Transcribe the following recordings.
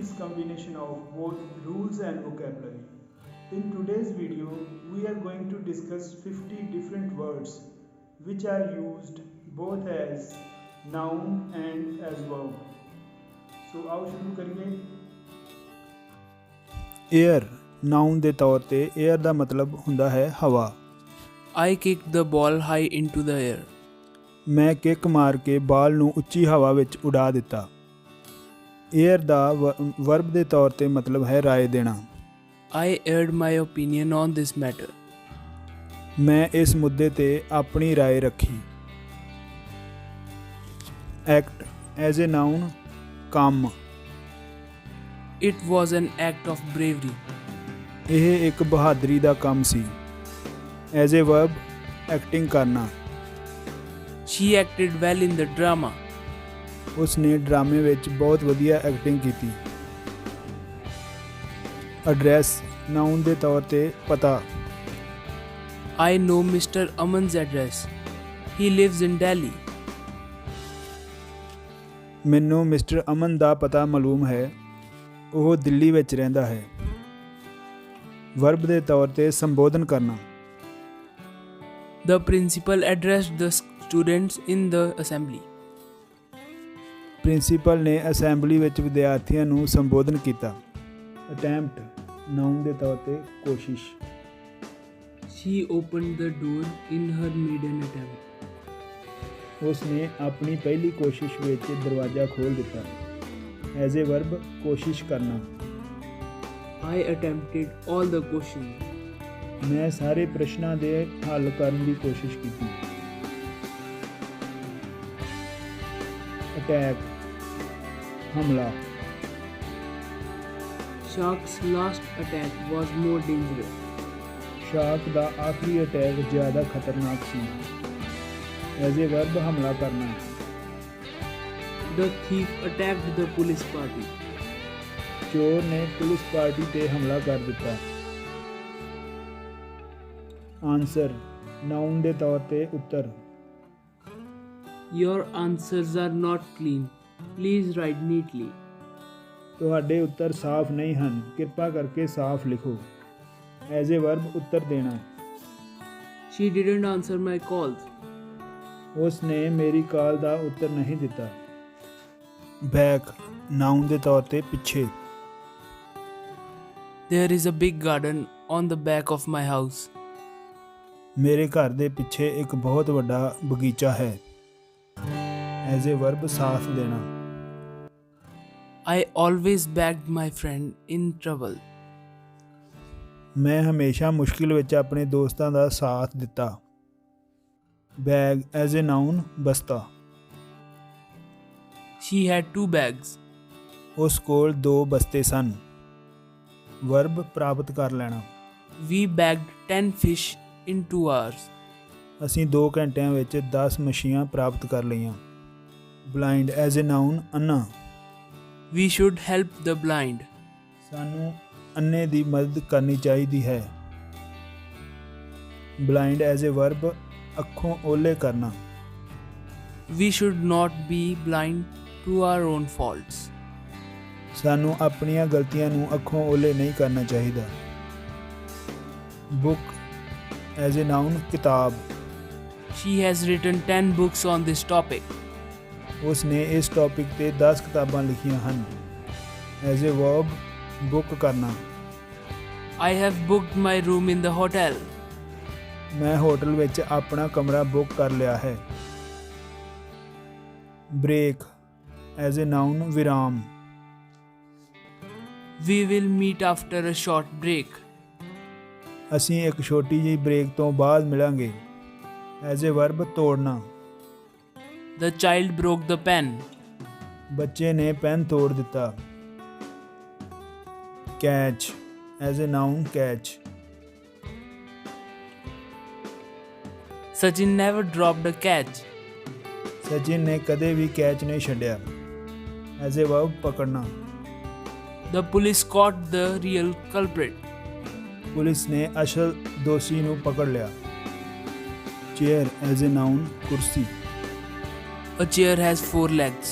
is combination of both rules and vocabulary. In today's video, we are going to discuss 50 different words which are used both as noun and as verb. So आओ शुरू करिए। Air known ਦੇ ਤੌਰ ਤੇ air ਦਾ ਮਤਲਬ ਹੁੰਦਾ ਹੈ ਹਵਾ। I kicked the ball high into the air. ਮੈਂ ਕਿੱਕ ਮਾਰ ਕੇ ਬਾਲ ਨੂੰ ਉੱਚੀ ਹਵਾ ਵਿੱਚ ਉਡਾ ਦਿੱਤਾ। ਏਅਰ ਦਾ ਵਰਬ ਦੇ ਤੌਰ ਤੇ ਮਤਲਬ ਹੈ ਰਾਏ ਦੇਣਾ। I aired my opinion on this matter. ਮੈਂ ਇਸ ਮੁੱਦੇ ਤੇ ਆਪਣੀ ਰਾਏ ਰੱਖੀ। ਐਕਟ ਐਜ਼ ਏ ਨਾਊਨ ਕੰਮ। It was an act of bravery. ਇਹ ਇੱਕ ਬਹਾਦਰੀ ਦਾ ਕੰਮ ਸੀ। ਐਜ਼ ਏ ਵਰਬ ਐਕਟਿੰਗ ਕਰਨਾ। She acted well in the drama. ਉਸ ਨੇ ਡਰਾਮੇ ਵਿੱਚ ਬਹੁਤ ਵਧੀਆ ਐਕਟਿੰਗ ਕੀਤੀ। ਐਡਰੈਸ ਨਾਊਨ ਦੇ ਤੌਰ ਤੇ ਪਤਾ। I know Mr. Aman's address. He lives in Delhi. ਮੈਨੂੰ ਮਿਸਟਰ ਅਮਨ ਦਾ ਪਤਾ ਮਾਲੂਮ ਹੈ, ਉਹ ਦਿੱਲੀ ਵਿੱਚ ਰਹਿੰਦਾ ਹੈ। ਵਰਬ ਦੇ ਤੌਰ ਤੇ ਸੰਬੋਧਨ ਕਰਨਾ। The principal addressed the students in the assembly. Principal ਨੇ ਅਸੈਂਬਲੀ ਵਿੱਚ ਵਿਦਿਆਰਥੀਆਂ ਨੂੰ ਸੰਬੋਧਨ ਕੀਤਾ। ਅਟੈਂਪਟ ਨਾਊਨ ਦੇ ਤੌਰ ਤੇ ਕੋਸ਼ਿਸ਼। She opened the door in her maiden attempt. ਉਸ ਨੇ ਆਪਣੀ ਪਹਿਲੀ ਕੋਸ਼ਿਸ਼ ਵਿੱਚ ਦਰਵਾਜ਼ਾ ਖੋਲ੍ਹ ਦਿੱਤਾ। ਐਜ਼ ਏ ਵਰਬ ਕੋਸ਼ਿਸ਼ ਕਰਨਾ। I attempted all the questions. ਮੈਂ ਸਾਰੇ ਪ੍ਰਸ਼ਨਾਂ ਦੇ ਹੱਲ ਕਰਨ ਦੀ ਕੋਸ਼ਿਸ਼ ਕੀਤੀ। ਅਟੈਕ ਹਮਲਾ। Shark's last attack was more dangerous. Shark ਦਾ ਆਖਰੀ ਅਟੈਕ ਜ਼ਿਆਦਾ ਖਤਰਨਾਕ ਸੀ। ਐਜ਼ ਏ ਵਰਬ ਹਮਲਾ ਕਰਨਾ। The thief attacked the police party. ਚੋਰ ਨੇ ਪੁਲਿਸ ਪਾਰਟੀ ਤੇ ਹਮਲਾ ਕਰ ਦਿੱਤਾ। ਆਨਸਰ ਨਾਊਨ ਦੇ ਤੌਰ ਤੇ ਉੱਤਰ। Your answers are not clean. Please write neatly. ਤੁਹਾਡੇ ਉੱਤਰ ਸਾਫ਼ ਨਹੀਂ ਹਨ, ਕਿਰਪਾ ਕਰਕੇ ਸਾਫ਼ ਲਿਖੋ। ਐਜ਼ ਏ ਵਰਬ ਉੱਤਰ ਦੇਣਾ। She didn't answer my calls. ਉਸ ਨੇ ਮੇਰੀ ਕਾਲ ਦਾ ਉੱਤਰ ਨਹੀਂ ਦਿੱਤਾ। ਬੈਕ ਨਾਊਨ ਦੇ ਤੌਰ ਤੇ ਪਿੱਛੇ। There is a big garden on the back of my house. ਮੇਰੇ ਘਰ ਦੇ ਪਿੱਛੇ ਇੱਕ ਬਹੁਤ ਵੱਡਾ ਬਗੀਚਾ ਹੈ। ਐਜ਼ ਏ ਵਰਬ ਸਾਥ ਦੇਣਾ। I always backed my friend in trouble. ਮੈਂ ਹਮੇਸ਼ਾ ਮੁਸ਼ਕਿਲ ਵਿੱਚ ਆਪਣੇ ਦੋਸਤਾਂ ਦਾ ਸਾਥ ਦਿੱਤਾ। ਬੈਗ ਐਜ਼ ਏ ਨਾਊਨ ਬਸਤਾ। She had 2 bags. ਉਸ ਕੋਲ 2 ਬਸਤੇ ਸਨ। ਵਰਬ ਪ੍ਰਾਪਤ ਕਰ ਲੈਣਾ। We bagged 10 fish in 2 hours. ਅਸੀਂ 2 ਘੰਟਿਆਂ ਵਿੱਚ 10 ਮੱਛੀਆਂ ਪ੍ਰਾਪਤ ਕਰ ਲਈਆਂ। Blind as a known Anna. We should help the blind. ਸਾਨੂੰ ਅੰਨੇ ਦੀ ਮਦਦ ਕਰਨੀ ਚਾਹੀਦੀ ਹੈ। ਬਲਾਈਂਡ ਐਜ਼ ਏ ਵਰਬ ਅੱਖੋਂ ਓਹਲੇ ਕਰਨਾ। We should not be blind to our own faults. ਸਾਨੂੰ ਆਪਣੀਆਂ ਗਲਤੀਆਂ ਨੂੰ ਅੱਖੋਂ ਓਹਲੇ ਨਹੀਂ ਕਰਨਾ ਚਾਹੀਦਾ। ਬੁੱਕ ਐਜ਼ ਏ ਨਾਊਨ ਕਿਤਾਬ। She has written 10 books on this topic. ਉਸ ਨੇ ਇਸ ਟੌਪਿਕ ਤੇ 10 ਕਿਤਾਬਾਂ ਲਿਖੀਆਂ ਹਨ। ਐਜ਼ ਏ ਵਰਬ ਬੁੱਕ ਕਰਨਾ। I have booked my room in the hotel. ਮੈਂ ਹੋਟਲ ਵਿੱਚ ਆਪਣਾ ਕਮਰਾ ਬੁੱਕ ਕਰ ਲਿਆ ਹੈ। ਬ੍ਰੇਕ ਐਜ਼ ਏ ਨਾਊਨ ਵਿਰਾਮ। We will meet after a short break. ਅਸੀਂ ਇੱਕ ਛੋਟੀ ਜਿਹੀ ਬ੍ਰੇਕ ਤੋਂ ਬਾਅਦ ਮਿਲਾਂਗੇ। ਐਜ਼ ਏ ਵਰਬ ਤੋੜਨਾ। The child broke the pen. ਬੱਚੇ ਨੇ ਪੈਨ ਤੋੜ ਦਿੱਤਾ। Catch as a noun catch. Sachin never dropped a catch. Sachin ਨੇ ਕਦੇ ਵੀ ਕੈਚ ਨਹੀਂ ਛੱਡਿਆ। ਐਜ਼ ਏ ਵਰਬ ਪਕੜਨਾ। The police caught the real culprit. Police ਨੇ ਅਸਲ ਦੋਸ਼ੀ ਨੂੰ ਪਕੜ ਲਿਆ। ਚੇਅਰ ਐਜ਼ ਏ ਨਾਊਨ ਕੁਰਸੀ। A chair has 4 legs.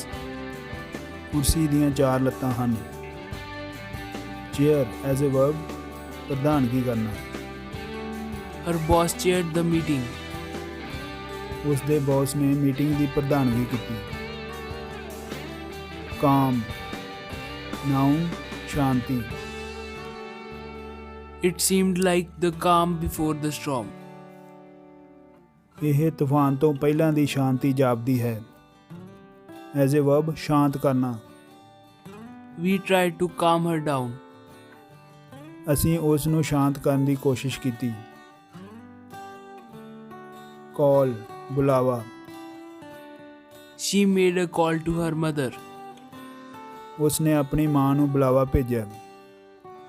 ਕੁਰਸੀ ਦੀਆਂ 4 ਲੱਤਾਂ ਹਨ। ਚੇਅਰ ਐਜ਼ ਅ ਵਰਬ ਪ੍ਰਧਾਨਗੀ ਕਰਨਾ। Her boss chaired the meeting. ਉਸ ਦੇ ਬੌਸ ਨੇ ਮੀਟਿੰਗ ਦੀ ਪ੍ਰਧਾਨਗੀ ਕੀਤੀ। ਕਾਮ noun Shanti. It seemed like the calm before the storm. ਇਹ ਤੂਫਾਨ ਤੋਂ ਪਹਿਲਾਂ ਦੀ ਸ਼ਾਂਤੀ ਜਾਪਦੀ ਹੈ। ਐਜ਼ ਅ ਵਰਬ ਸ਼ਾਂਤ ਕਰਨਾ। We tried to calm her down. ਅਸੀਂ ਉਸ ਨੂੰ ਸ਼ਾਂਤ ਕਰਨ ਦੀ ਕੋਸ਼ਿਸ਼ ਕੀਤੀ। ਕਾਲ ਬੁਲਾਵਾ। She made a call to her mother. ਉਸ ਨੇ ਆਪਣੀ ਮਾਂ ਨੂੰ ਬੁਲਾਵਾ ਭੇਜਿਆ।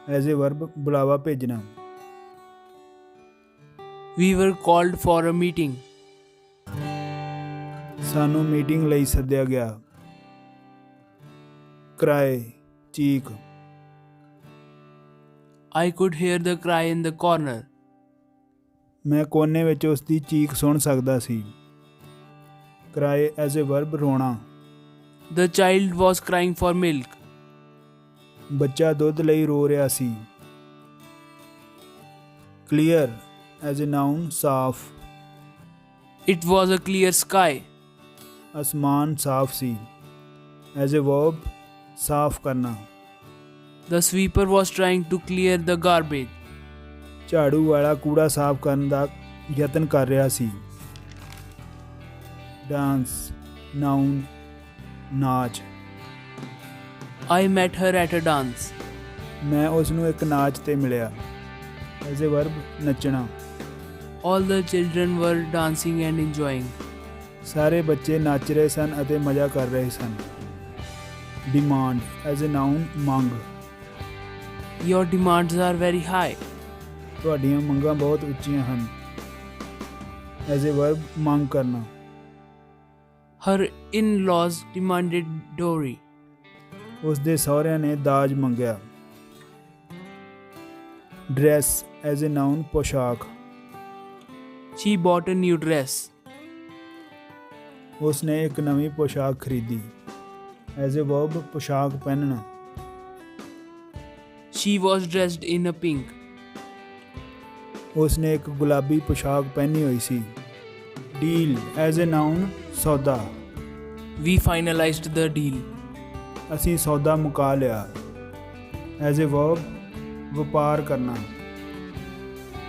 ਐਜ਼ ਅ ਵਰਬ ਬੁਲਾਵਾ ਭੇਜਣਾ। We were called for a meeting. ਸਾਨੂੰ ਮੀਟਿੰਗ ਲਈ ਸੱਦਿਆ ਗਿਆ। ਕਰਾਏ ਚੀਕ। I could hear the cry in the corner. ਮੈਂ ਕੋਨੇ ਵਿੱਚ ਉਸ ਦੀ ਚੀਕ ਸੁਣ ਸਕਦਾ ਸੀ। ਕਰਾਏ ਐਜ਼ ਅ ਵਰਬ ਰੋਣਾ। The child was crying for milk. ਬੱਚਾ ਦੁੱਧ ਲਈ ਰੋ ਰਿਹਾ ਸੀ। ਕਲੀਅਰ ਐਜ਼ ਅ ਨਾਉਨ ਸਾਫ਼। It was a clear sky. ਅਸਮਾਨ ਸਾਫ਼ ਸੀ। ਐਜ਼ ਅ ਵਰਬ ਸਾਫ਼ ਕਰਨਾ। The sweeper was trying to clear the garbage. ਝਾੜੂ ਵਾਲਾ ਕੂੜਾ ਸਾਫ਼ ਕਰਨ ਦਾ ਯਤਨ ਕਰ ਰਿਹਾ ਸੀ। ਡਾਂਸ ਨਾਉਨ ਨਾਚ। I met her at a dance. ਮੈਂ ਉਸ ਨੂੰ ਇੱਕ ਨਾਚ ਤੇ ਮਿਲਿਆ। ਐਜ਼ ਅ ਵਰਬ ਨੱਚਣਾ। All the children were dancing and enjoying. ਸਾਰੇ ਬੱਚੇ ਨੱਚ ਰਹੇ ਸਨ ਅਤੇ ਮਜ਼ਾ ਕਰ ਰਹੇ ਸਨ। ਡਿਮਾਂਡ ਐਜ਼ ਅ ਨਾਉਨ ਮੰਗ। Your demands are very high. ਤੁਹਾਡੀਆਂ ਮੰਗਾਂ ਬਹੁਤ ਉੱਚੀਆਂ ਹਨ। ਐਜ਼ ਅ ਵਰਬ ਮੰਗ ਕਰਨਾ। Her in-laws demanded dowry. ਉਸ ਦੇ ਸਹੁਰਿਆਂ ਨੇ ਦਾਜ ਮੰਗਿਆ। ਡਰੈਸ ਐਜ਼ ਅ ਨਾਉਨ ਪੋਸ਼ਾਕ। She bought a new dress. ਉਸ ਨੇ ਇੱਕ ਨਵੀਂ ਪੋਸ਼ਾਕ ਖਰੀਦੀ। ਐਜ਼ ਅ ਵਰਬ ਪੋਸ਼ਾਕ ਪਹਿਨਣਾ। She was dressed in a pink. ਉਸ ਨੇ ਇੱਕ ਗੁਲਾਬੀ ਪੋਸ਼ਾਕ ਪਹਿਨੀ ਹੋਈ ਸੀ। ਡੀਲ ਐਜ਼ ਅ ਨਾਉਨ ਸੌਦਾ। We finalized the deal. ਅਸੀਂ ਸੌਦਾ ਮੁਕਾ ਲਿਆ। ਐਜ਼ ਅ ਵਰਬ ਵਪਾਰ ਕਰਨਾ।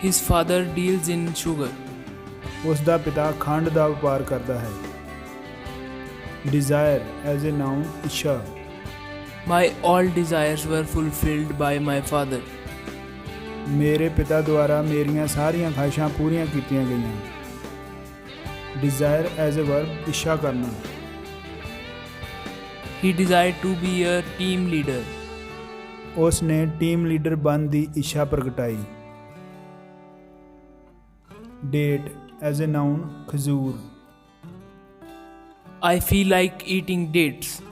His father deals in sugar. ਉਸ ਦਾ ਪਿਤਾ ਖੰਡ ਦਾ ਵਪਾਰ ਕਰਦਾ ਹੈ। ਡਿਜ਼ਾਇਰ ਐਜ਼ ਅ ਨਾਉਨ ਇੱਛਾ। My all desires were fulfilled by my father. ਮੇਰੇ ਪਿਤਾ ਦੁਆਰਾ ਮੇਰੀਆਂ ਸਾਰੀਆਂ ਖਾਹਿਸ਼ਾਂ ਪੂਰੀਆਂ ਕੀਤੀਆਂ ਗਈਆਂ। ਡਿਜ਼ਾਇਰ ਐਜ਼ ਅ ਵਰਬ ਇੱਛਾ ਕਰਨਾ। He desired to be a team leader. ਉਸ ਨੇ ਟੀਮ ਲੀਡਰ ਬਣਨ ਦੀ ਇੱਛਾ ਪ੍ਰਗਟਾਈ। ਡੇਟ ਐਜ਼ ਅ ਨਾਉਨ ਖਜੂਰ। I feel like eating dates.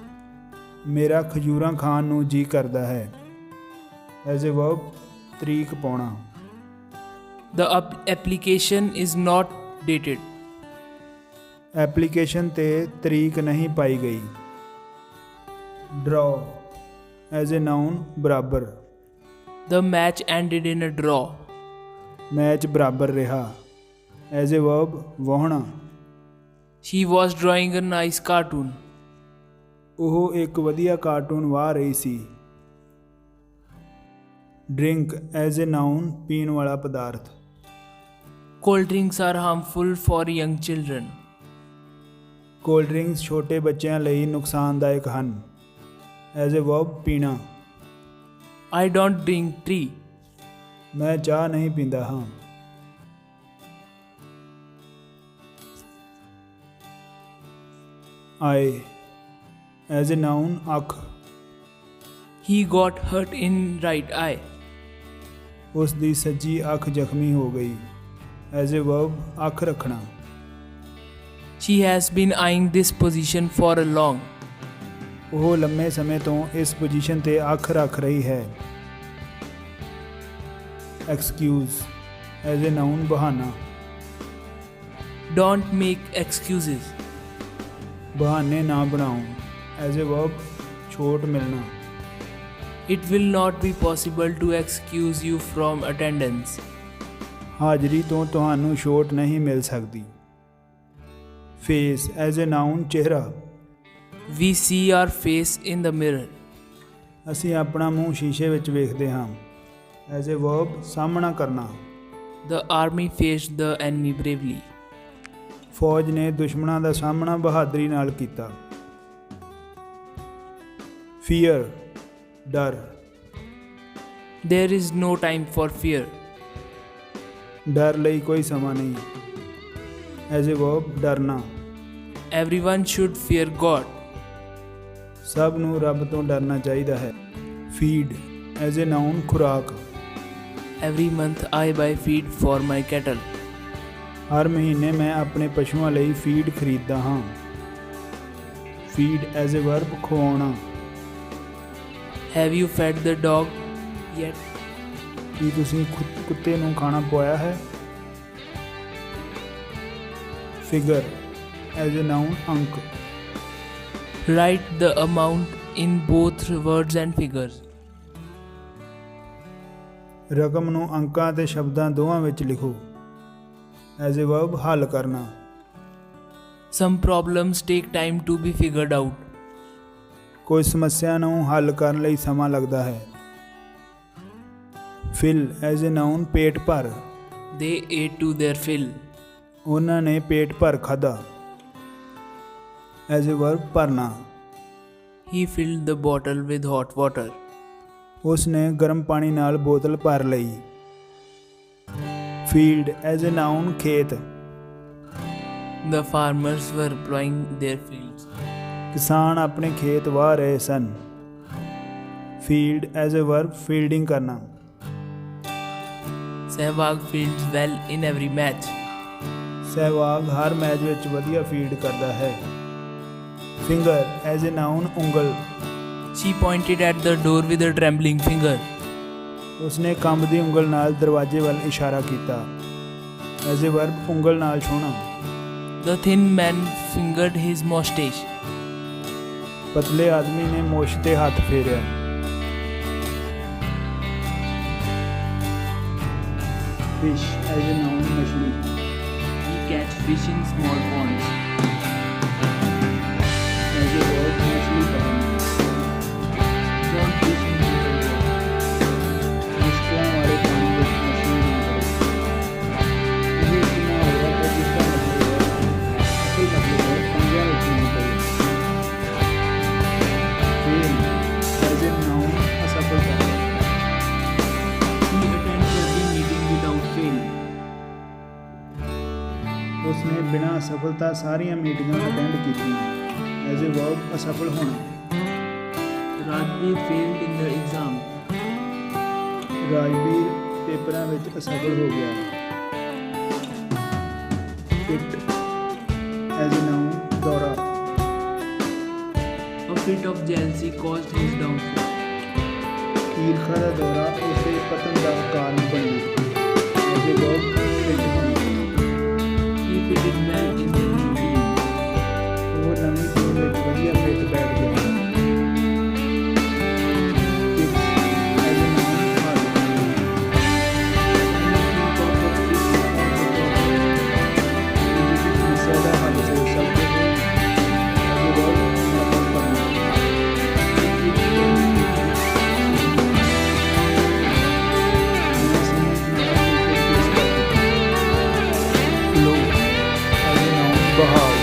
ਮੇਰਾ ਖਜੂਰਾਂ ਖਾਣ ਨੂੰ ਜੀ ਕਰਦਾ ਹੈ। ਐਜ਼ ਅ ਵਰਬ ਤਰੀਕ ਪਾਉਣਾ। The application is not dated. Application ਤੇ ਤਰੀਕ ਨਹੀਂ ਪਾਈ ਗਈ। ਡਰਾਅ ਐਜ਼ ਅ ਨਾਉਨ ਬਰਾਬਰ। The match ended in a draw. Match ਬਰਾਬਰ ਰਿਹਾ। ਐਜ਼ ਅ ਵਰਬ ਵਾਹੁਣਾ। She was drawing a nice cartoon. ਉਹ ਇੱਕ ਵਧੀਆ ਕਾਰਟੂਨ ਵਾਹ ਰਹੀ ਸੀ। ਡਰਿੰਕ ਐਜ਼ ਅ ਨਾਉਨ ਪੀਣ ਵਾਲਾ ਪਦਾਰਥ। Cold drinks are harmful for young children. Cold drinks ਛੋਟੇ ਬੱਚਿਆਂ ਲਈ ਨੁਕਸਾਨਦਾਇਕ ਹਨ। ਐਜ਼ ਅ ਵਰਬ ਪੀਣਾ। I don't drink tea. ਮੈਂ ਚਾਹ ਨਹੀਂ ਪੀਂਦਾ ਹਾਂ। ਆਏ ਐਜ਼ ਅ ਨਾਉਨ ਅੱਖ। He got hurt in right eye. ਉਸ ਦੀ ਸੱਜੀ ਅੱਖ ਜ਼ਖਮੀ ਹੋ ਗਈ। ਐਜ਼ ਅ ਵਰਬ ਅੱਖ ਰੱਖਣਾ। She has been eyeing this position for a long. ਉਹ ਲੰਮੇ ਸਮੇਂ ਤੋਂ ਇਸ ਪੋਜੀਸ਼ਨ ਤੇ ਅੱਖ ਰੱਖ ਰਹੀ ਹੈ। ਐਕਸਕਿਊਜ਼ ਐਜ਼ ਅ ਨਾਉਨ ਬਹਾਨਾ। Don't make excuses. ਬਹਾਨੇ ਨਾ ਬਣਾਓ। ਐਜ਼ ਅ ਵਰਬ ਛੋਟ ਮਿਲਣਾ। It will not be possible to excuse you from attendance. ਹਾਜ਼ਰੀ ਤੋਂ ਤੁਹਾਨੂੰ ਛੋਟ ਨਹੀਂ ਮਿਲ ਸਕਦੀ। ਫੇਸ ਐਜ਼ ਅ ਨਾਊਨ ਚਿਹਰਾ। We see our face in the mirror. ਅਸੀਂ ਆਪਣਾ ਮੂੰਹ ਸ਼ੀਸ਼ੇ ਵਿੱਚ ਵੇਖਦੇ ਹਾਂ। ਐਜ਼ ਅ ਵਰਬ ਸਾਹਮਣਾ ਕਰਨਾ। The army faced the enemy bravely. ਫੌਜ ਨੇ ਦੁਸ਼ਮਣਾਂ ਦਾ ਸਾਹਮਣਾ ਬਹਾਦਰੀ ਨਾਲ ਕੀਤਾ। ਫੀਅਰ ਡਰ। There is no time for fear. ਡਰ ਲਈ ਕੋਈ ਸਮਾਂ ਨਹੀਂ। ਐਜ਼ ਅ ਵਰਬ ਡਰਨਾ। Everyone should fear God. ਸਭ ਨੂੰ ਰੱਬ ਤੋਂ ਡਰਨਾ ਚਾਹੀਦਾ ਹੈ। ਫੀਡ ਐਜ਼ ਅ ਨਾਊਨ ਖੁਰਾਕ। Every month I buy feed for my cattle. ਹਰ ਮਹੀਨੇ ਮੈਂ ਆਪਣੇ ਪਸ਼ੂਆਂ ਲਈ ਫੀਡ ਖਰੀਦਦਾ ਹਾਂ। ਫੀਡ ਐਜ਼ ਅ ਵਰਬ ਖਵਾਉਣਾ। Have you fed the dog yet? ਕੀ ਤੁਸੀਂ ਕੁੱਤੇ ਨੂੰ ਖਾਣਾ ਪਵਾਇਆ ਹੈ? ਫਿਗਰ ਐਜ਼ ਅ ਨਾਊਨ ਅੰਕ। Write the amount in both words and figures. ਰਕਮ ਨੂੰ ਅੰਕਾਂ ਅਤੇ ਸ਼ਬਦਾਂ ਦੋਵਾਂ ਵਿੱਚ ਲਿਖੋ। ਐਜ਼ ਅ ਵਰਬ ਹੱਲ ਕਰਨਾ। Some problems take time to be figured out. ਕੋਈ ਸਮੱਸਿਆ ਨੂੰ ਹੱਲ ਕਰਨ ਲਈ ਸਮਾਂ ਲੱਗਦਾ ਹੈ। ਫਿਲ ਐਜ਼ ਅ ਨਾਊਨ ਪੇਟ ਭਰ। They ate to their fill. ਉਹਨਾਂ ਨੇ ਪੇਟ ਭਰ ਖਾਧਾ। ਐਜ਼ ਅ ਵਰਬ ਭਰਨਾ। He filled the bottle with hot water. ਉਸ ਨੇ ਗਰਮ ਪਾਣੀ ਨਾਲ ਬੋਤਲ ਭਰ ਲਈ। ਫੀਲਡ ਐਜ਼ ਅ ਨਾਊਨ ਖੇਤ। The farmers were plowing their fields. ਕਿਸਾਨ ਆਪਣੇ ਖੇਤ ਵਾਹ ਰਹੇ ਸਨ। Field as a verb fielding ਕਰਨਾ। Sehwag fields well in every match. Sehwag ਹਰ ਮੈਚ ਵਿੱਚ ਵਧੀਆ ਫੀਲਡ ਕਰਦਾ ਹੈ। ਫਿੰਗਰ ਐਜ਼ ਅ ਨਾਊਨ ਉਂਗਲ। She pointed at the door with a trembling finger. ਉਸਨੇ ਕੰਬਦੀ ਉਂਗਲ ਨਾਲ ਦਰਵਾਜ਼ੇ ਵੱਲ ਇਸ਼ਾਰਾ ਕੀਤਾ। ਐਜ਼ ਅ ਵਰਬ ਉਂਗਲ ਨਾਲ ਛੂਹਣਾ। The thin man fingered his mustache. ਪਤਲੇ ਆਦਮੀ ਨੇ ਮੁੱਛ ਤੇ ਹੱਥ ਫੇਰਿਆ। ਫਿਸ਼ ਐਜ਼ ਅ ਨਾਊਨ ਮਛਲੀ। He catch fish in small ponds. As a verb ਮਛਲੀ ਪਕੜਨਾ। Don't fish in the water. ਮੁਸ਼ਕਿਲਾਂ ਵਾਲੇ ਪਾਣੀ ਵਿੱਚ ਮਛਲੀ ਨਾ ਕਰੋ। ਇਹ ਇਤਨਾ ਹੋਗਾ ਕਿ ਜਿਸਦਾ ਮਤਲਬ ਹੈ ਅਸਲ ਮਤਲਬ ਹੈ ਪੰਜਿਆਂ ਵਿੱਚ ਨਹੀਂ ਪਈ। ਫੇਲ ਐਜ਼ ਅ ਨਾਊਨ ਅਸਫਲਤਾ। He attends every meeting without fail. ਉਸਨੇ ਬਿਨਾਂ ਅਸਫਲਤਾ ਸਾਰੀਆਂ ਮੀਟਿੰਗਾਂ ਅਟੈਂਡ ਕੀਤੀਆਂ। ਐਜ਼ ਅ ਵਰਬ ਅਸਫਲ ਹੋਣਾ। Rajveer failed in the exam. Rajveer ਪੇਪਰਾਂ ਵਿੱਚ ਅਸਫਲ ਹੋ ਗਿਆ। ਫਿਟ ਐਜ਼ ਅ ਨਾਊਨ ਦੌਰਾ। A fit of jealousy caused his downfall. ਈਰਖਾ ਦਾ ਦੌਰਾ ਉਸਦੇ ਪਤਨ ਦਾ ਕਾਰਨ ਬਣ ਗਿਆ। ਐਜ਼ ਅ ਵਰਬ ਫਿਟ ਹੋਣਾ। He fitted well in the new team. ਉਹ ਨਵੀਂ ਟੀਮ ਵਿੱਚ ਵਧੀਆ ਫਿੱਟ ਬੈਠ ਗਿਆ। ਫਿਕਸ ਐਜ਼ ਅ ਨਾਊਨ ਹੱਲ। ਸਮੱਸਿਆ ਦਾ ਹੱਲ ਸੋਚ ਸਕਦੇ ਹੋ। ਐਜ਼ ਅ ਵਰਬ ਨਕਲ ਕਰਨਾ। ਫਲੋ ਐਜ਼ ਅ ਨਾਊਨ ਬਹਾਵ।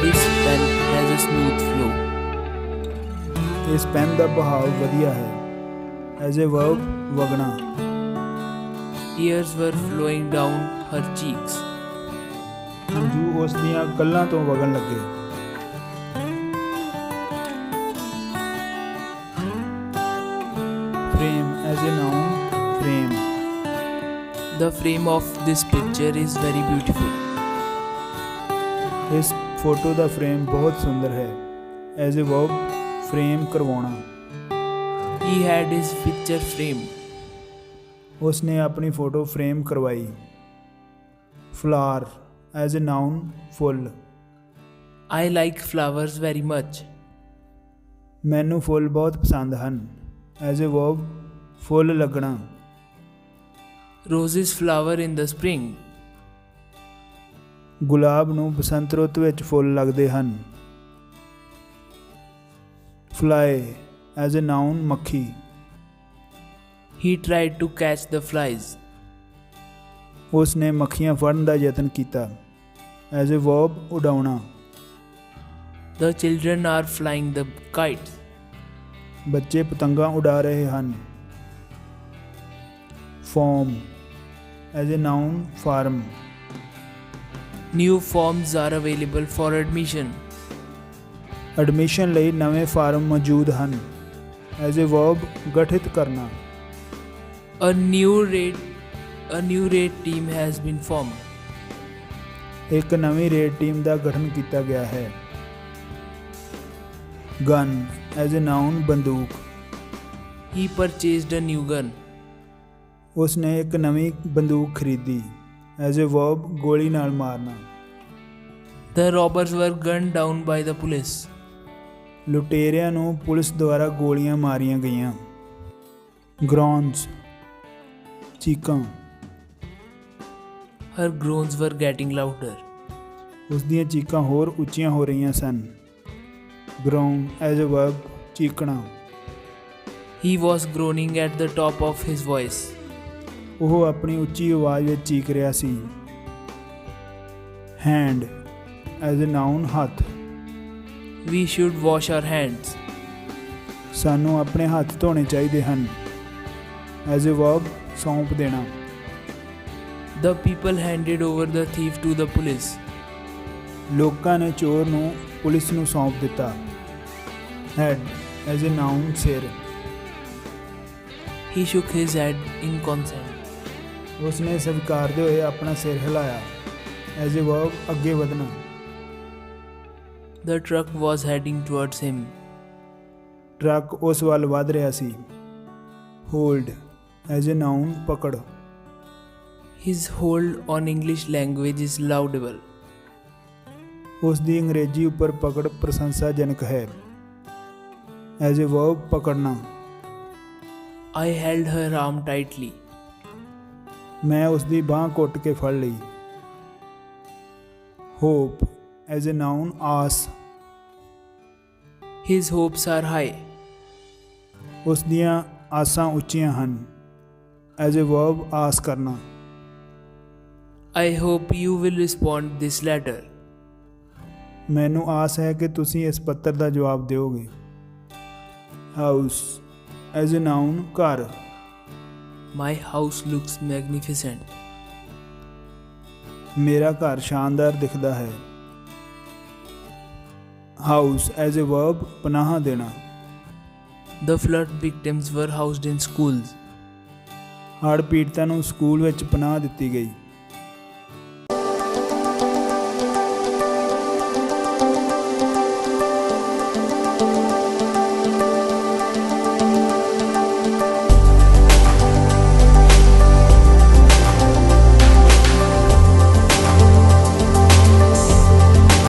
This pen has a smooth flow. ਇਸ ਪੈਨ ਦਾ ਬਹਾਵ ਵਧੀਆ ਹੈ। ਐਜ਼ ਅ ਵਰਬ ਵਗਣਾ। Tears were flowing down her cheeks. ਹੰਝੂ ਉਸ ਦੀਆਂ ਗੱਲਾਂ ਤੋਂ ਵਗਣ ਲੱਗੇ। Frame as a noun frame. The frame of this picture is very beautiful. ਇਸ ਫੋਟੋ ਦਾ ਫਰੇਮ ਬਹੁਤ ਸੁੰਦਰ ਹੈ। ਐਜ਼ ਅ ਵਰਬ ਫਰੇਮ ਕਰਵਾਉਣਾ। He had his picture framed. ਉਸ ਨੇ ਆਪਣੀ ਫੋਟੋ ਫਰੇਮ ਕਰਵਾਈ। ਫਲਾਰ ਐਜ਼ ਅ ਨਾਊਨ ਫੁੱਲ। I like flowers very much. ਮੈਨੂੰ ਫੁੱਲ ਬਹੁਤ ਪਸੰਦ ਹਨ। ਐਜ਼ ਏ ਵਰਬ ਫੁੱਲ ਲੱਗਣਾ। Roses flower in the spring. ਗੁਲਾਬ ਨੂੰ ਬਸੰਤ ਰੁੱਤ ਵਿੱਚ ਫੁੱਲ ਲੱਗਦੇ ਹਨ। ਫਲਾਈ ਐਜ਼ ਏ ਨਾਊਨ ਮੱਖੀ। He tried to catch the flies. ਉਸ ਨੇ ਮੱਖੀਆਂ ਫੜਨ ਦਾ ਯਤਨ ਕੀਤਾ। ਐਜ਼ ਏ ਵਰਬ ਉਡਾਉਣਾ। The children are flying the kites. ਬੱਚੇ ਪਤੰਗਾਂ ਉਡਾ ਰਹੇ ਹਨ। Form as a noun form. New forms are available for admission. Admission ਲਈ ਨਵੇਂ ਫਾਰਮ ਮੌਜੂਦ ਹਨ। ਐਜ਼ ਏ ਵਰਬ ਗਠਿਤ ਕਰਨਾ। A new raid team has been formed. ਇੱਕ ਨਵੀਂ ਰੇਡ ਟੀਮ ਦਾ ਗਠਨ ਕੀਤਾ ਗਿਆ ਹੈ। ਗਨ ਐਜ਼ ਏ ਨਾਊਨ ਬੰਦੂਕ। He purchased a new gun. ਉਸ ਨੇ ਇੱਕ ਨਵੀਂ ਬੰਦੂਕ ਖਰੀਦੀ। ਐਜ਼ ਏ ਵਰਬ ਗੋਲੀ ਨਾਲ ਮਾਰਨਾ। The robbers were gunned down by the police. ਲੁਟੇਰਿਆਂ ਨੂੰ ਪੁਲਿਸ ਦੁਆਰਾ ਗੋਲੀਆਂ ਮਾਰੀਆਂ ਗਈਆਂ। ਗ੍ਰੌਨਸ ਚੀਕਾਂ। Her groans were getting louder. ਉਸ ਦੀਆਂ ਚੀਕਾਂ ਹੋਰ ਉੱਚੀਆਂ ਹੋ ਰਹੀਆਂ ਸਨ। ਗ੍ਰੌਨ ਐਜ਼ ਏ ਵਰਬ ਚੀਕਣਾ। He was groaning at the top of his voice. ਉਹ ਆਪਣੀ ਉੱਚੀ ਆਵਾਜ਼ ਵਿੱਚ ਚੀਕ ਰਿਹਾ ਸੀ। ਹੈਂਡ ਐਜ਼ ਏ ਨਾਊਨ ਹੱਥ। We should wash our hands. ਸਾਨੂੰ ਆਪਣੇ ਹੱਥ ਧੋਣੇ ਚਾਹੀਦੇ ਹਨ। ਐਜ਼ ਏ ਵਰਬ ਸੌਂਪ ਦੇਣਾ। The people handed over the thief to the police. ਲੋਕਾਂ ਨੇ ਚੋਰ ਨੂੰ ਪੁਲਿਸ ਨੂੰ ਸੌਂਪ ਦਿੱਤਾ। ਹੈਡ ਐਜ਼ ਏ ਨਾਊਨ ਸਿਰ। He shook his head in consent. ਉਸ ਨੇ ਸਵੀਕਾਰਦੇ ਹੋਏ ਆਪਣਾ ਸਿਰ ਹਿਲਾਇਆ। ਐਜ਼ ਏ ਵਰਬ ਅੱਗੇ ਵਧਣਾ। The truck was heading towards him. Truck ਉਸ ਵੱਲ ਵਧ ਰਿਹਾ ਸੀ। ਹੋਲਡ ਐਜ਼ ਏ ਨਾਊਨ ਪਕੜ। His hold on English language is laudable. ਉਸ ਦੀ ਅੰਗਰੇਜ਼ੀ ਉੱਪਰ ਪਕੜ ਪ੍ਰਸ਼ੰਸਾਜਨਕ ਹੈ। ਐਜ਼ ਏ ਵਰਬ ਪਕੜਨਾ। I held her arm tightly. ਮੈਂ ਉਸ ਦੀ ਬਾਂਹ ਘੁੱਟ ਕੇ ਫੜ ਲਈ। ਹੋਪ ਐਜ਼ ਏ ਨਾਊਨ ਆਸ। His hopes are high. ਉਸ ਦੀਆਂ ਆਸਾਂ ਉੱਚੀਆਂ ਹਨ। ਐਜ਼ ਏ ਵਰਬ ਆਸ ਕਰਨਾ। I hope you will respond this letter. ਮੈਨੂੰ ਆਸ ਹੈ ਕਿ ਤੁਸੀਂ ਇਸ ਪੱਤਰ ਦਾ ਜਵਾਬ ਦਿਓਗੇ। ਹਾਊਸ ਐਜ਼ ਏ ਨਾਊਨ ਘਰ। My house looks magnificent. ਮੇਰਾ ਘਰ ਸ਼ਾਨਦਾਰ ਦਿਖਦਾ ਹੈ। ਹਾਊਸ ਐਜ਼ ਏ ਵਰਬ ਪਨਾਹ ਦੇਣਾ। The flood victims were housed in schools. ਹੜ੍ਹ ਪੀੜਤਾਂ ਨੂੰ ਸਕੂਲ ਵਿੱਚ ਪਨਾਹ ਦਿੱਤੀ ਗਈ।